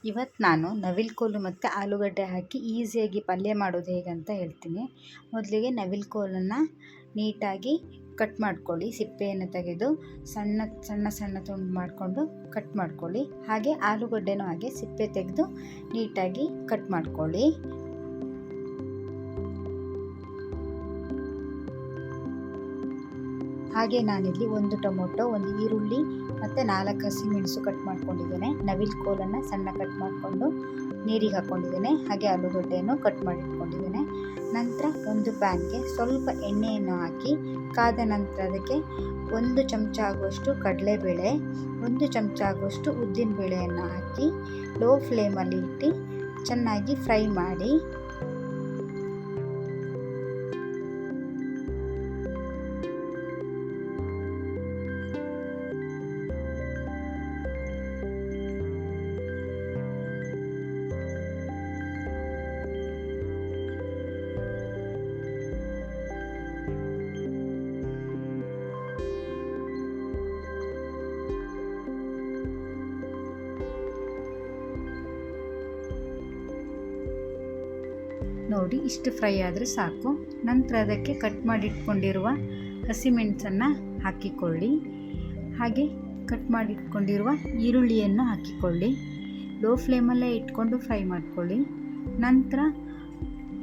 ಇವತ್ತು ನಾನು ನವಿಲುಕೋಲು ಮತ್ತು ಆಲೂಗಡ್ಡೆ ಹಾಕಿ ಈಸಿಯಾಗಿ ಪಲ್ಯ ಮಾಡೋದು ಹೇಗೆ ಅಂತ ಹೇಳ್ತೀನಿ. ಮೊದಲಿಗೆ ನವಿಲುಕೋಲನ್ನು ನೀಟಾಗಿ ಕಟ್ ಮಾಡ್ಕೊಳ್ಳಿ. ಸಿಪ್ಪೆಯನ್ನು ತೆಗೆದು ಸಣ್ಣ ಸಣ್ಣ ಸಣ್ಣ ತುಂಡು ಮಾಡಿಕೊಂಡು ಕಟ್ ಮಾಡ್ಕೊಳ್ಳಿ. ಹಾಗೆ ಆಲೂಗಡ್ಡೆನೂ ಹಾಗೆ ಸಿಪ್ಪೆ ತೆಗೆದು ನೀಟಾಗಿ ಕಟ್ ಮಾಡ್ಕೊಳ್ಳಿ. ಹಾಗೆ ನಾನಿಲ್ಲಿ 1 ಟೊಮೊಟೊ, 1 ಈರುಳ್ಳಿ ಮತ್ತು 4 ಹಸಿಮೆಣಸು ಕಟ್ ಮಾಡ್ಕೊಂಡಿದ್ದೇನೆ. ನವಿಲುಕೋಲನ್ನು ಸಣ್ಣ ಕಟ್ ಮಾಡಿಕೊಂಡು ನೀರಿಗೆ ಹಾಕ್ಕೊಂಡಿದ್ದೇನೆ. ಹಾಗೆ ಆಲೂಗಡ್ಡೆಯನ್ನು ಕಟ್ ಮಾಡಿಟ್ಕೊಂಡಿದ್ದೇನೆ. ನಂತರ ಒಂದು ಪ್ಯಾನ್ಗೆ ಸ್ವಲ್ಪ ಎಣ್ಣೆಯನ್ನು ಹಾಕಿ ಕಾದ ನಂತರ ಅದಕ್ಕೆ 1 ಚಮಚ ಆಗುವಷ್ಟು ಕಡಲೆಬೇಳೆ, 1 ಚಮಚ ಆಗುವಷ್ಟು ಉದ್ದಿನಬೇಳೆಯನ್ನು ಹಾಕಿ ಲೋ ಫ್ಲೇಮಲ್ಲಿ ಇಟ್ಟು ಚೆನ್ನಾಗಿ ಫ್ರೈ ಮಾಡಿ. ನೋಡಿ, ಇಷ್ಟು ಫ್ರೈ ಆದರೆ ಸಾಕು. ನಂತರ ಅದಕ್ಕೆ ಕಟ್ ಮಾಡಿಟ್ಕೊಂಡಿರುವ ಹಸಿಮೆಣಸನ್ನು ಹಾಕಿಕೊಳ್ಳಿ. ಹಾಗೆ ಕಟ್ ಮಾಡಿಟ್ಕೊಂಡಿರುವ ಈರುಳ್ಳಿಯನ್ನು ಹಾಕಿಕೊಳ್ಳಿ. ಲೋ ಫ್ಲೇಮಲ್ಲೇ ಇಟ್ಕೊಂಡು ಫ್ರೈ ಮಾಡಿಕೊಳ್ಳಿ. ನಂತರ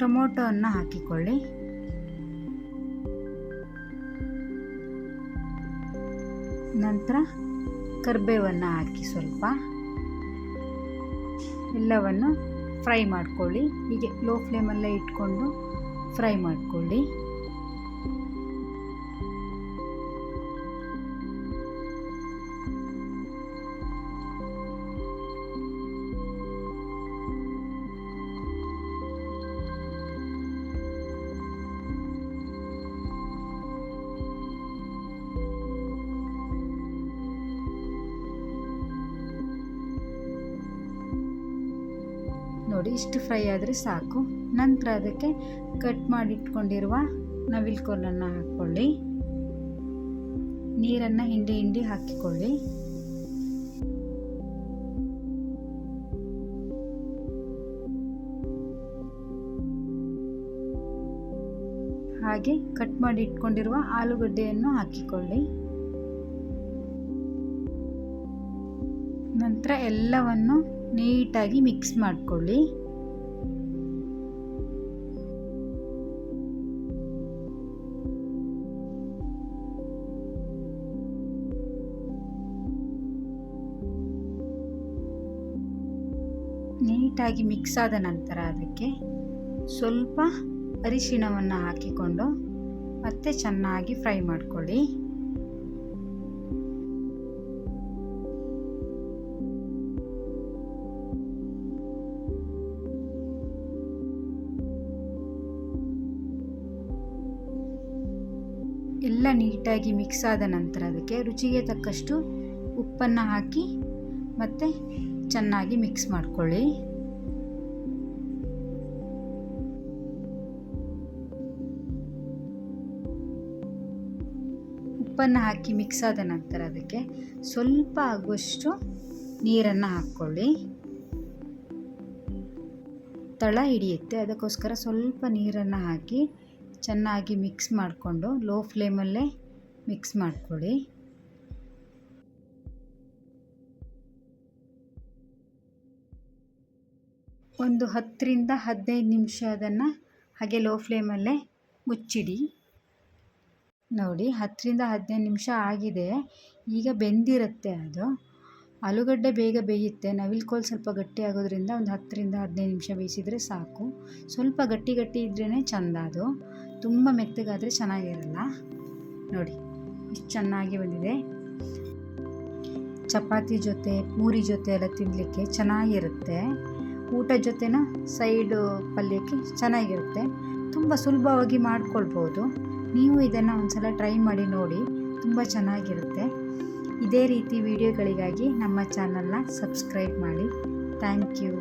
ಟೊಮೊಟೊವನ್ನು ಹಾಕಿಕೊಳ್ಳಿ. ನಂತರ ಕರಿಬೇವನ್ನು ಹಾಕಿ ಸ್ವಲ್ಪ ಎಲ್ಲವನ್ನು ಫ್ರೈ ಮಾಡ್ಕೊಳ್ಳಿ. ಹೀಗೆ ಲೋ ಫ್ಲೇಮಲ್ಲೇ ಇಟ್ಕೊಂಡು ಫ್ರೈ ಮಾಡ್ಕೊಳ್ಳಿ. ನೋಡಿ, ಇಷ್ಟು ಫ್ರೈ ಆದರೆ ಸಾಕು. ನಂತರ ಅದಕ್ಕೆ ಕಟ್ ಮಾಡಿಟ್ಕೊಂಡಿರುವ ನವಿಲುಕೋಲನ್ನು ಹಾಕ್ಕೊಳ್ಳಿ. ನೀರನ್ನು ಹಿಂಡಿ ಹಾಕಿಕೊಳ್ಳಿ. ಹಾಗೆ ಕಟ್ ಮಾಡಿ ಇಟ್ಕೊಂಡಿರುವ ಆಲೂಗಡ್ಡೆಯನ್ನು ಹಾಕಿಕೊಳ್ಳಿ. ನಂತರ ಎಲ್ಲವನ್ನು ನೀಟಾಗಿ ಮಿಕ್ಸ್ ಮಾಡಿಕೊಳ್ಳಿ. ನೀಟಾಗಿ ಮಿಕ್ಸ್ ಆದ ನಂತರ ಅದಕ್ಕೆ ಸ್ವಲ್ಪ ಅರಿಶಿಣವನ್ನು ಹಾಕಿಕೊಂಡು ಮತ್ತೆ ಚೆನ್ನಾಗಿ ಫ್ರೈ ಮಾಡಿಕೊಳ್ಳಿ. ಎಲ್ಲ ನೀಟಾಗಿ ಮಿಕ್ಸ್ ಆದ ನಂತರ ಅದಕ್ಕೆ ರುಚಿಗೆ ತಕ್ಕಷ್ಟು ಉಪ್ಪನ್ನು ಹಾಕಿ ಮತ್ತೆ ಚೆನ್ನಾಗಿ ಮಿಕ್ಸ್ ಮಾಡಿಕೊಳ್ಳಿ. ಉಪ್ಪನ್ನು ಹಾಕಿ ಮಿಕ್ಸ್ ಆದ ನಂತರ ಅದಕ್ಕೆ ಸ್ವಲ್ಪ ಆಗುವಷ್ಟು ನೀರನ್ನು ಹಾಕ್ಕೊಳ್ಳಿ. ತಳ ಹಿಡಿಯುತ್ತೆ, ಅದಕ್ಕೋಸ್ಕರ ಸ್ವಲ್ಪ ನೀರನ್ನು ಹಾಕಿ ಚೆನ್ನಾಗಿ ಮಿಕ್ಸ್ ಮಾಡಿಕೊಂಡು ಲೋ ಫ್ಲೇಮಲ್ಲೇ ಮಿಕ್ಸ್ ಮಾಡ್ಕೊಳ್ಳಿ. ಒಂದು 10 ರಿಂದ 15 ನಿಮಿಷ ಅದನ್ನು ಹಾಗೆ ಲೋ ಫ್ಲೇಮಲ್ಲೇ ಮುಚ್ಚಿಡಿ. ನೋಡಿ, 10 ರಿಂದ 15 ನಿಮಿಷ ಆಗಿದೆ. ಈಗ ಬೆಂದಿರುತ್ತೆ ಅದು. ಆಲೂಗಡ್ಡೆ ಬೇಗ ಬೇಯುತ್ತೆ. ನವಿಲುಕೋಲು ಸ್ವಲ್ಪ ಗಟ್ಟಿ ಆಗೋದ್ರಿಂದ ಒಂದು 10 ರಿಂದ 15 ನಿಮಿಷ ಬೇಯಿಸಿದರೆ ಸಾಕು. ಸ್ವಲ್ಪ ಗಟ್ಟಿ ಇದ್ರೇ ಚೆಂದ. ಅದು ತುಂಬ ಮೆತ್ತಗಾದರೆ ಚೆನ್ನಾಗಿರಲ್ಲ. ನೋಡಿ, ಇಷ್ಟು ಚೆನ್ನಾಗಿ ಬಂದಿದೆ. ಚಪಾತಿ ಜೊತೆ, ಪೂರಿ ಜೊತೆ ಎಲ್ಲ ತಿನ್ನಲಿಕ್ಕೆ ಚೆನ್ನಾಗಿರುತ್ತೆ. ಊಟ ಜೊತೆನ ಸೈಡು ಪಲ್ಯಕ್ಕೆ ಚೆನ್ನಾಗಿರುತ್ತೆ. ತುಂಬ ಸುಲಭವಾಗಿ ಮಾಡ್ಕೊಳ್ಬೋದು. ನೀವು ಇದನ್ನು ಒಂದ್ಸಲ ಟ್ರೈ ಮಾಡಿ ನೋಡಿ, ತುಂಬ ಚೆನ್ನಾಗಿರುತ್ತೆ. ಇದೇ ರೀತಿ ವಿಡಿಯೋಗಳಿಗಾಗಿ ನಮ್ಮ ಚಾನಲ್ನ ಸಬ್ಸ್ಕ್ರೈಬ್ ಮಾಡಿ. Thank you.